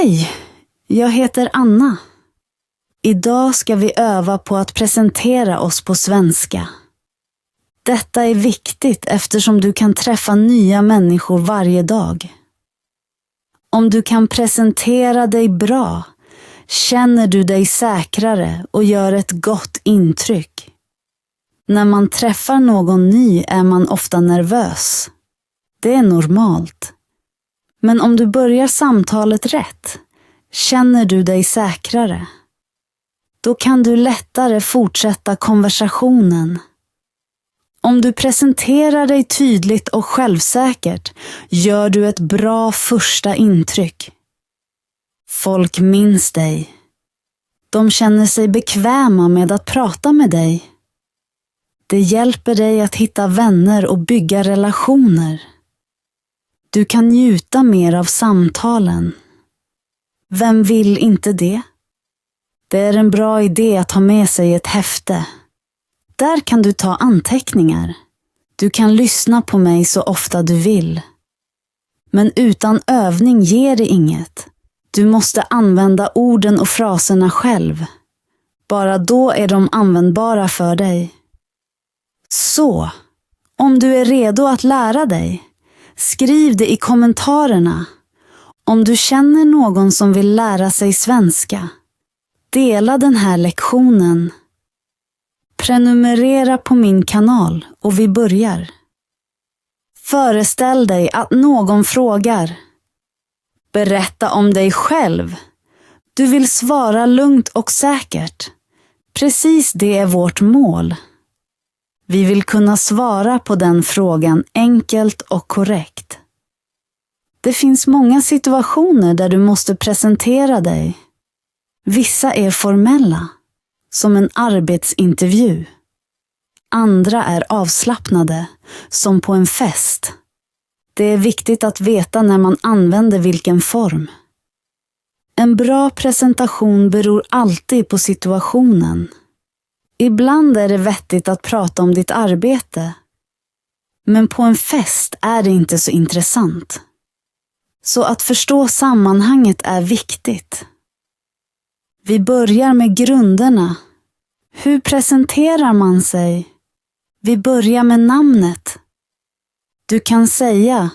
Hej, jag heter Anna. Idag ska vi öva på att presentera oss på svenska. Detta är viktigt eftersom du kan träffa nya människor varje dag. Om du kan presentera dig bra, känner du dig säkrare och gör ett gott intryck. När man träffar någon ny är man ofta nervös. Det är normalt. Men om du börjar samtalet rätt, känner du dig säkrare. Då kan du lättare fortsätta konversationen. Om du presenterar dig tydligt och självsäkert gör du ett bra första intryck. Folk minns dig. De känner sig bekväma med att prata med dig. Det hjälper dig att hitta vänner och bygga relationer. Du kan njuta mer av samtalen. Vem vill inte det? Det är en bra idé att ha med sig ett häfte. Där kan du ta anteckningar. Du kan lyssna på mig så ofta du vill. Men utan övning ger det inget. Du måste använda orden och fraserna själv. Bara då är de användbara för dig. Så, om du är redo att lära dig, skriv det i kommentarerna. Om du känner någon som vill lära sig svenska, dela den här lektionen. Prenumerera på min kanal och vi börjar. Föreställ dig att någon frågar. Berätta om dig själv. Du vill svara lugnt och säkert. Precis det är vårt mål. Vi vill kunna svara på den frågan enkelt och korrekt. Det finns många situationer där du måste presentera dig. Vissa är formella, som en arbetsintervju. Andra är avslappnade, som på en fest. Det är viktigt att veta när man använder vilken form. En bra presentation beror alltid på situationen. Ibland är det vettigt att prata om ditt arbete. Men på en fest är det inte så intressant. Så att förstå sammanhanget är viktigt. Vi börjar med grunderna. Hur presenterar man sig? Vi börjar med namnet. Du kan säga: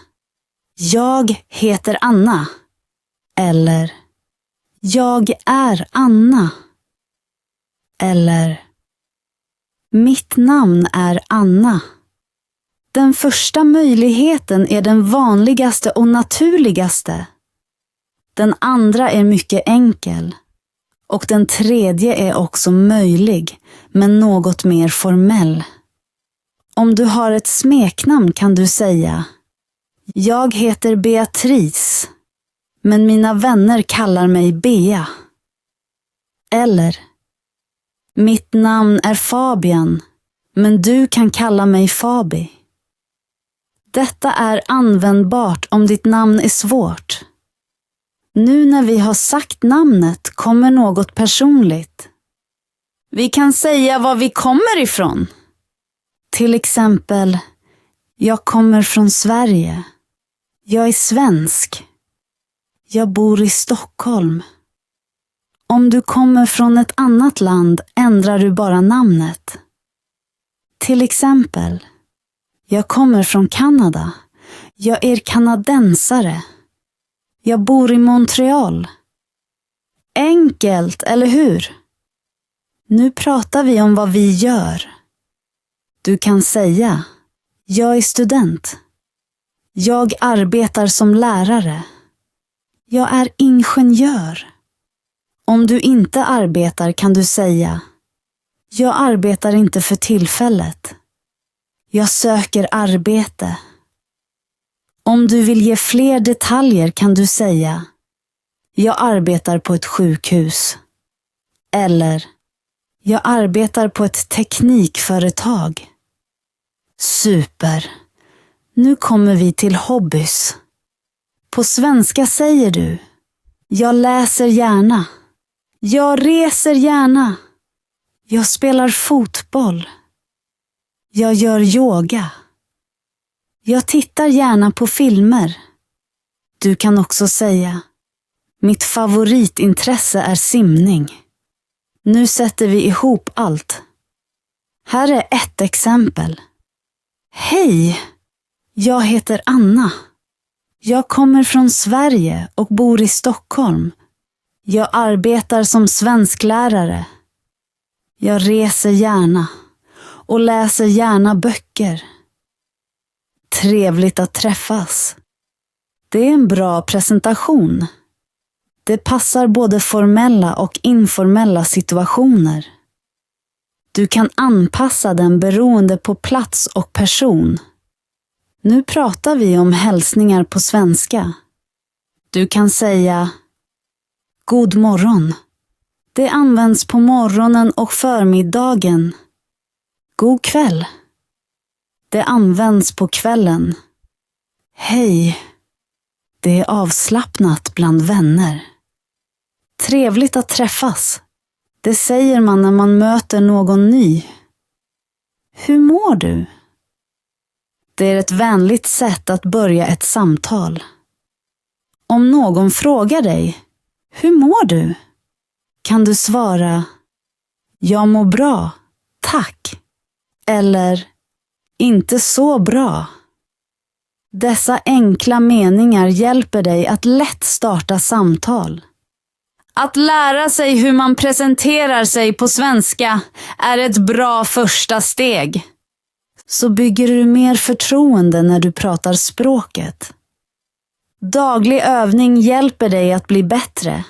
jag heter Anna. Eller: jag är Anna. Eller: mitt namn är Anna. Den första möjligheten är den vanligaste och naturligaste. Den andra är mycket enkel. Och den tredje är också möjlig, men något mer formell. Om du har ett smeknamn kan du säga: jag heter Beatrice, men mina vänner kallar mig Bea. Eller: mitt namn är Fabian, men du kan kalla mig Fabi. Detta är användbart om ditt namn är svårt. Nu när vi har sagt namnet kommer något personligt. Vi kan säga var vi kommer ifrån. Till exempel: jag kommer från Sverige. Jag är svensk. Jag bor i Stockholm. Om du kommer från ett annat land ändrar du bara namnet. Till exempel: jag kommer från Kanada. Jag är kanadensare. Jag bor i Montreal. Enkelt, eller hur? Nu pratar vi om vad vi gör. Du kan säga: jag är student. Jag arbetar som lärare. Jag är ingenjör. Om du inte arbetar kan du säga: jag arbetar inte för tillfället. Jag söker arbete. Om du vill ge fler detaljer kan du säga: jag arbetar på ett sjukhus. Eller: jag arbetar på ett teknikföretag. Super! Nu kommer vi till hobbys. På svenska säger du: jag läser gärna. Jag reser gärna. Jag spelar fotboll. Jag gör yoga. Jag tittar gärna på filmer. Du kan också säga: Mitt favoritintresse är simning. Nu sätter vi ihop allt. Här är ett exempel. Hej! Jag heter Anna. Jag kommer från Sverige och bor i Stockholm. Jag arbetar som svensklärare. Jag reser gärna och läser gärna böcker. Trevligt att träffas. Det är en bra presentation. Det passar både formella och informella situationer. Du kan anpassa den beroende på plats och person. Nu pratar vi om hälsningar på svenska. Du kan säga God morgon. Det används på morgonen och förmiddagen. God kväll. Det används på kvällen. Hej. Det är avslappnat bland vänner. Trevligt att träffas. Det säger man när man möter någon ny. Hur mår du? Det är ett vänligt sätt att börja ett samtal. Om någon frågar dig, hur mår du? Kan du svara, jag mår bra, tack. Eller, inte så bra. Dessa enkla meningar hjälper dig att lätt starta samtal. Att lära sig hur man presenterar sig på svenska är ett bra första steg. Så bygger du mer förtroende när du pratar språket. Daglig övning hjälper dig att bli bättre.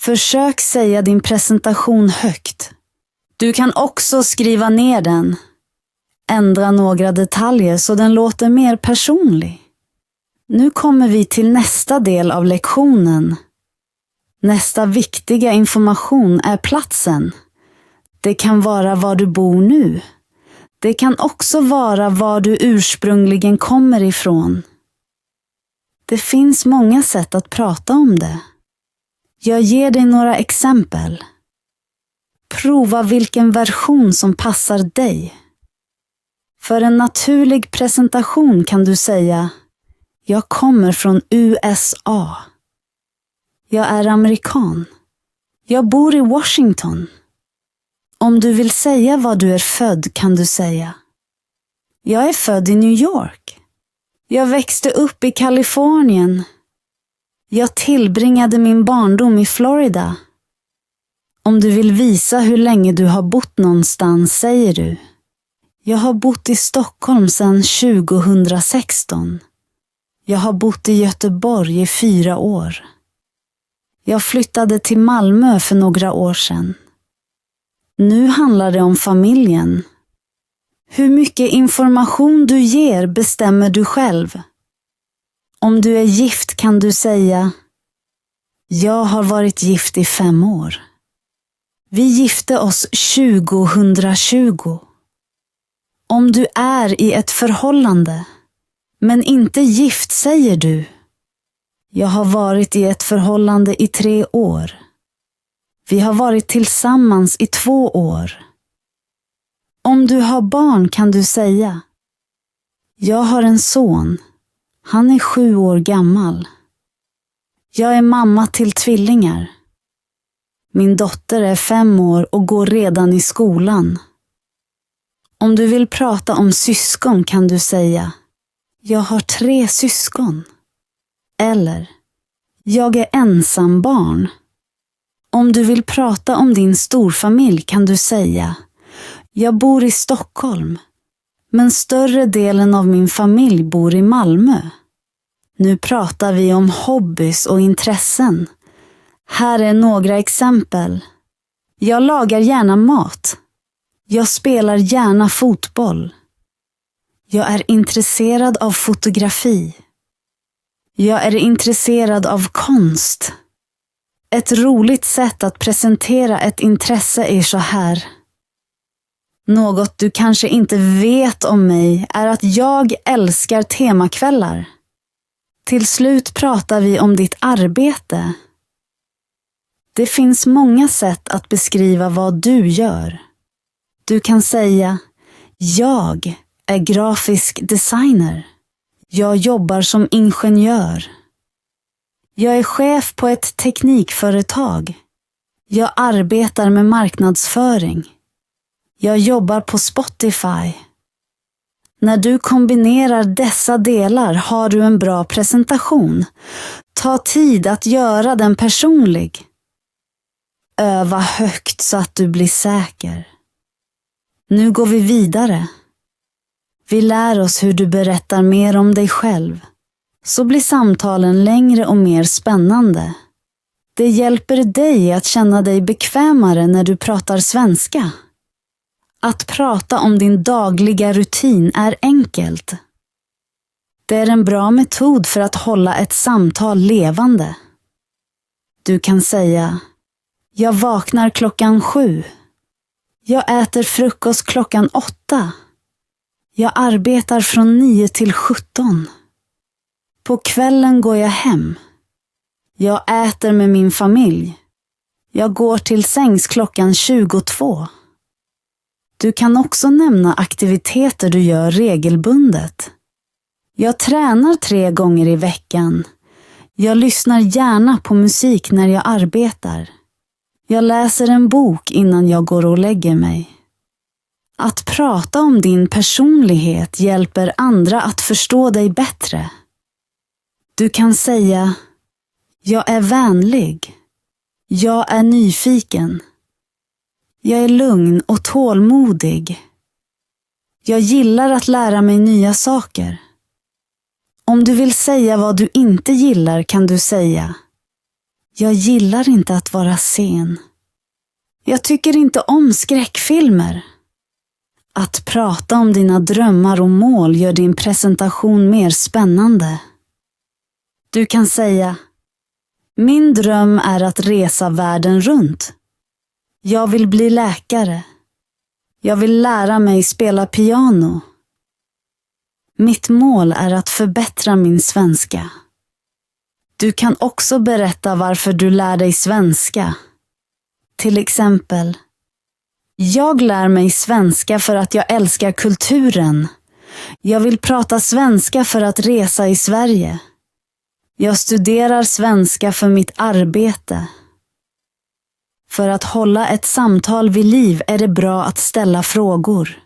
Försök säga din presentation högt. Du kan också skriva ner den. Ändra några detaljer så den låter mer personlig. Nu kommer vi till nästa del av lektionen. Nästa viktiga information är platsen. Det kan vara var du bor nu. Det kan också vara var du ursprungligen kommer ifrån. Det finns många sätt att prata om det. Jag ger dig några exempel. Prova vilken version som passar dig. För en naturlig presentation kan du säga jag kommer från USA. Jag är amerikan. Jag bor i Washington. Om du vill säga var du är född kan du säga jag är född i New York. Jag växte upp i Kalifornien. Jag tillbringade min barndom i Florida. Om du vill visa hur länge du har bott någonstans säger du jag har bott i Stockholm sedan 2016. Jag har bott i Göteborg i 4 år. Jag flyttade till Malmö för några år sedan. Nu handlar det om familjen. Hur mycket information du ger bestämmer du själv. Om du är gift kan du säga jag har varit gift i 5 år. Vi gifte oss 2020. Om du är i ett förhållande, men inte gift säger du jag har varit i ett förhållande i 3 år. Vi har varit tillsammans i 2 år. Om du har barn kan du säga jag har en son. Han är 7 år gammal. Jag är mamma till tvillingar. Min dotter är 5 år och går redan i skolan. Om du vill prata om syskon kan du säga jag har 3 syskon. Eller jag är ensam barn. Om du vill prata om din storfamilj kan du säga jag bor i Stockholm, men större delen av min familj bor i Malmö. Nu pratar vi om hobbys och intressen. Här är några exempel. Jag lagar gärna mat. Jag spelar gärna fotboll. Jag är intresserad av fotografi. Jag är intresserad av konst. Ett roligt sätt att presentera ett intresse är så här. Något du kanske inte vet om mig är att jag älskar temakvällar. Till slut pratar vi om ditt arbete. Det finns många sätt att beskriva vad du gör. Du kan säga jag är grafisk designer. Jag jobbar som ingenjör. Jag är chef på ett teknikföretag. Jag arbetar med marknadsföring. Jag jobbar på Spotify. När du kombinerar dessa delar har du en bra presentation. Ta tid att göra den personlig. Öva högt så att du blir säker. Nu går vi vidare. Vi lär oss hur du berättar mer om dig själv. Så blir samtalen längre och mer spännande. Det hjälper dig att känna dig bekvämare när du pratar svenska. Att prata om din dagliga rutin är enkelt. Det är en bra metod för att hålla ett samtal levande. Du kan säga: jag vaknar 7:00. Jag äter frukost 8:00. Jag arbetar från 9 till 17. På kvällen går jag hem. Jag äter med min familj. Jag går till sängs 22:00. Du kan också nämna aktiviteter du gör regelbundet. Jag tränar 3 gånger i veckan. Jag lyssnar gärna på musik när jag arbetar. Jag läser en bok innan jag går och lägger mig. Att prata om din personlighet hjälper andra att förstå dig bättre. Du kan säga: jag är vänlig. Jag är nyfiken. Jag är lugn och tålmodig. Jag gillar att lära mig nya saker. Om du vill säga vad du inte gillar kan du säga: jag gillar inte att vara sen. Jag tycker inte om skräckfilmer. Att prata om dina drömmar och mål gör din presentation mer spännande. Du kan säga: min dröm är att resa världen runt. Jag vill bli läkare. Jag vill lära mig spela piano. Mitt mål är att förbättra min svenska. Du kan också berätta varför du lär dig svenska. Till exempel: jag lär mig svenska för att jag älskar kulturen. Jag vill prata svenska för att resa i Sverige. Jag studerar svenska för mitt arbete. För att hålla ett samtal vid liv är det bra att ställa frågor.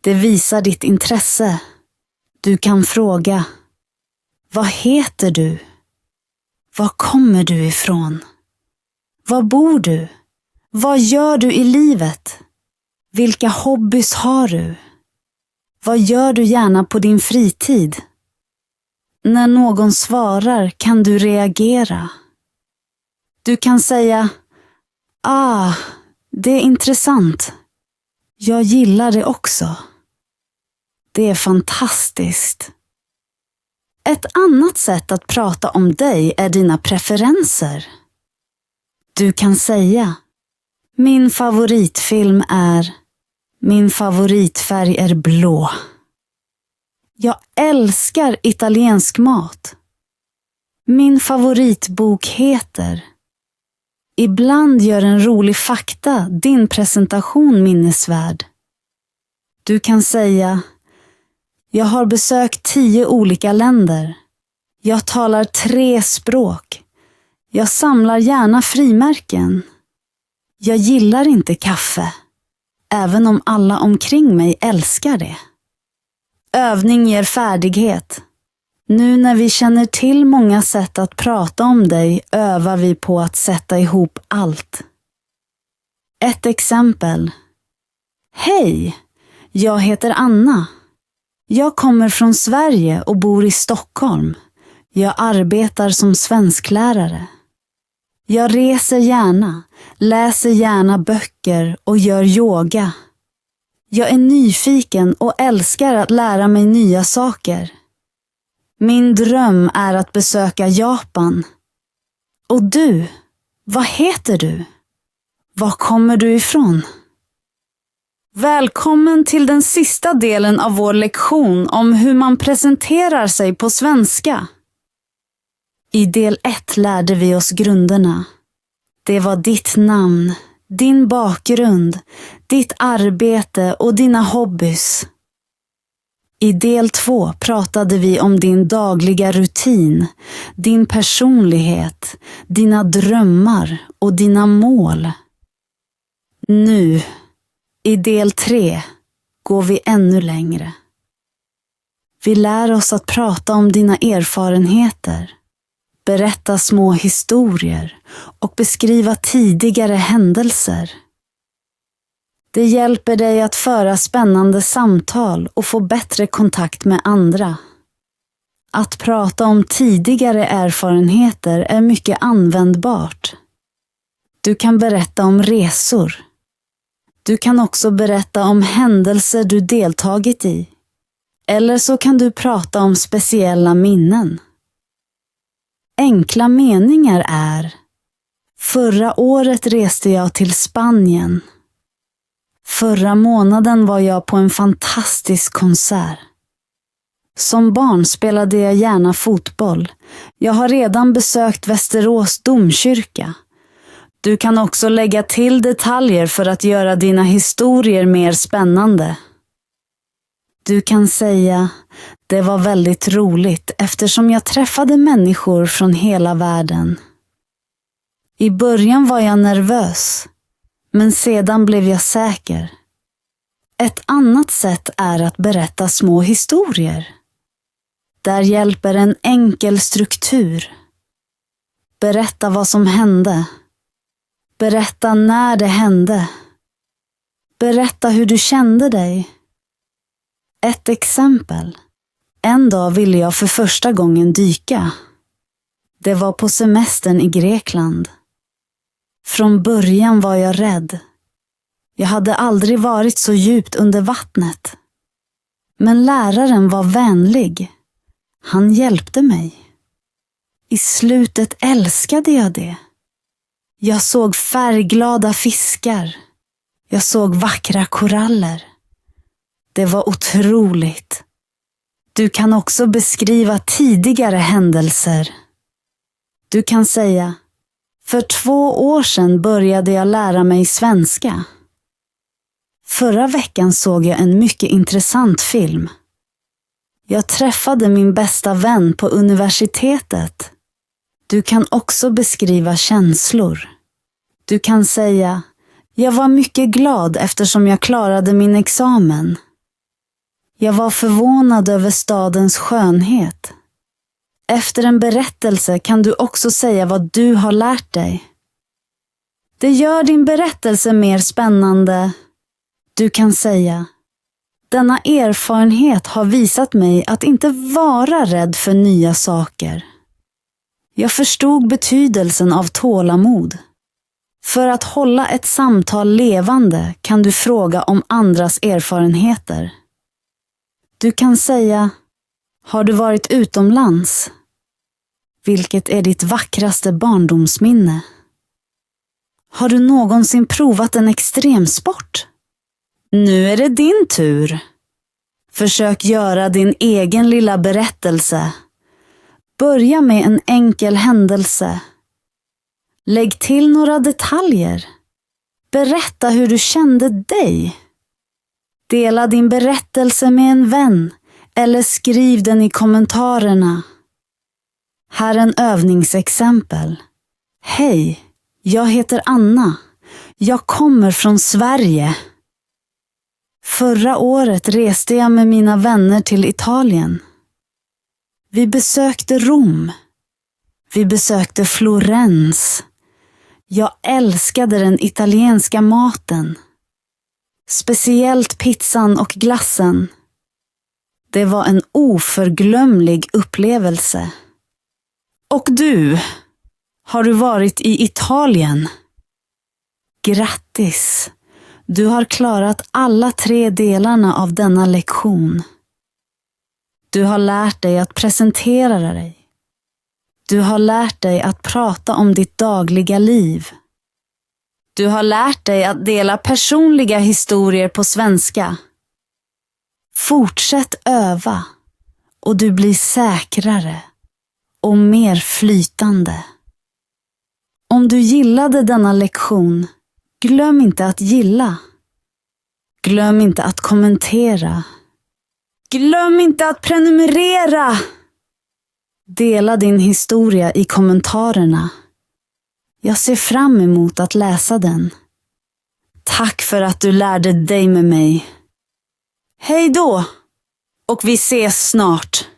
Det visar ditt intresse. Du kan fråga: vad heter du? Var kommer du ifrån? Var bor du? Vad gör du i livet? Vilka hobbys har du? Vad gör du gärna på din fritid? När någon svarar kan du reagera. Du kan säga: det är intressant. Jag gillar det också. Det är fantastiskt. Ett annat sätt att prata om dig är dina preferenser. Du kan säga: min favoritfilm är, min favoritfärg är blå. Jag älskar italiensk mat. Min favoritbok heter. Ibland gör en rolig fakta din presentation minnesvärd. Du kan säga: jag har besökt 10 olika länder. Jag talar 3 språk. Jag samlar gärna frimärken. Jag gillar inte kaffe, även om alla omkring mig älskar det. Övning ger färdighet. Nu när vi känner till många sätt att prata om dig övar vi på att sätta ihop allt. Ett exempel. Hej, jag heter Anna. Jag kommer från Sverige och bor i Stockholm. Jag arbetar som svensklärare. Jag reser gärna, läser gärna böcker och gör yoga. Jag är nyfiken och älskar att lära mig nya saker. Min dröm är att besöka Japan. Och du, vad heter du? Var kommer du ifrån? Välkommen till den sista delen av vår lektion om hur man presenterar sig på svenska. I del 1 lärde vi oss grunderna. Det var ditt namn, din bakgrund, ditt arbete och dina hobbys. I del 2 pratade vi om din dagliga rutin, din personlighet, dina drömmar och dina mål. Nu, i del 3, går vi ännu längre. Vi lär oss att prata om dina erfarenheter, berätta små historier och beskriva tidigare händelser. Det hjälper dig att föra spännande samtal och få bättre kontakt med andra. Att prata om tidigare erfarenheter är mycket användbart. Du kan berätta om resor. Du kan också berätta om händelser du deltagit i. Eller så kan du prata om speciella minnen. Enkla meningar är: förra året reste jag till Spanien. Förra månaden var jag på en fantastisk konsert. Som barn spelade jag gärna fotboll. Jag har redan besökt Västerås domkyrka. Du kan också lägga till detaljer för att göra dina historier mer spännande. Du kan säga: det var väldigt roligt eftersom jag träffade människor från hela världen. I början var jag nervös, men sedan blev jag säker. Ett annat sätt är att berätta små historier. Där hjälper en enkel struktur. Berätta vad som hände. Berätta när det hände. Berätta hur du kände dig. Ett exempel. En dag ville jag för första gången dyka. Det var på semestern i Grekland. Från början var jag rädd. Jag hade aldrig varit så djupt under vattnet. Men läraren var vänlig. Han hjälpte mig. I slutet älskade jag det. Jag såg färgglada fiskar. Jag såg vackra koraller. Det var otroligt. Du kan också beskriva tidigare händelser. Du kan säga: för 2 år sedan började jag lära mig svenska. Förra veckan såg jag en mycket intressant film. Jag träffade min bästa vän på universitetet. Du kan också beskriva känslor. Du kan säga: jag var mycket glad eftersom jag klarade min examen. Jag var förvånad över stadens skönhet. Efter en berättelse kan du också säga vad du har lärt dig. Det gör din berättelse mer spännande. Du kan säga: denna erfarenhet har visat mig att inte vara rädd för nya saker. Jag förstod betydelsen av tålamod. För att hålla ett samtal levande kan du fråga om andras erfarenheter. Du kan säga: har du varit utomlands? Vilket är ditt vackraste barndomsminne? Har du någonsin provat en extremsport? Nu är det din tur. Försök göra din egen lilla berättelse. Börja med en enkel händelse. Lägg till några detaljer. Berätta hur du kände dig. Dela din berättelse med en vän eller skriv den i kommentarerna. Här är en övningsexempel. Hej, jag heter Anna. Jag kommer från Sverige. Förra året reste jag med mina vänner till Italien. Vi besökte Rom. Vi besökte Florens. Jag älskade den italienska maten. Speciellt pizzan och glassen. Det var en oförglömlig upplevelse. Och du? Har du varit i Italien? Grattis! Du har klarat alla 3 delarna av denna lektion. Du har lärt dig att presentera dig. Du har lärt dig att prata om ditt dagliga liv. Du har lärt dig att dela personliga historier på svenska. Fortsätt öva och du blir säkrare och mer flytande. Om du gillade denna lektion, glöm inte att gilla. Glöm inte att kommentera. Glöm inte att prenumerera! Dela din historia i kommentarerna. Jag ser fram emot att läsa den. Tack för att du lärde dig med mig. Hej då! Och vi ses snart.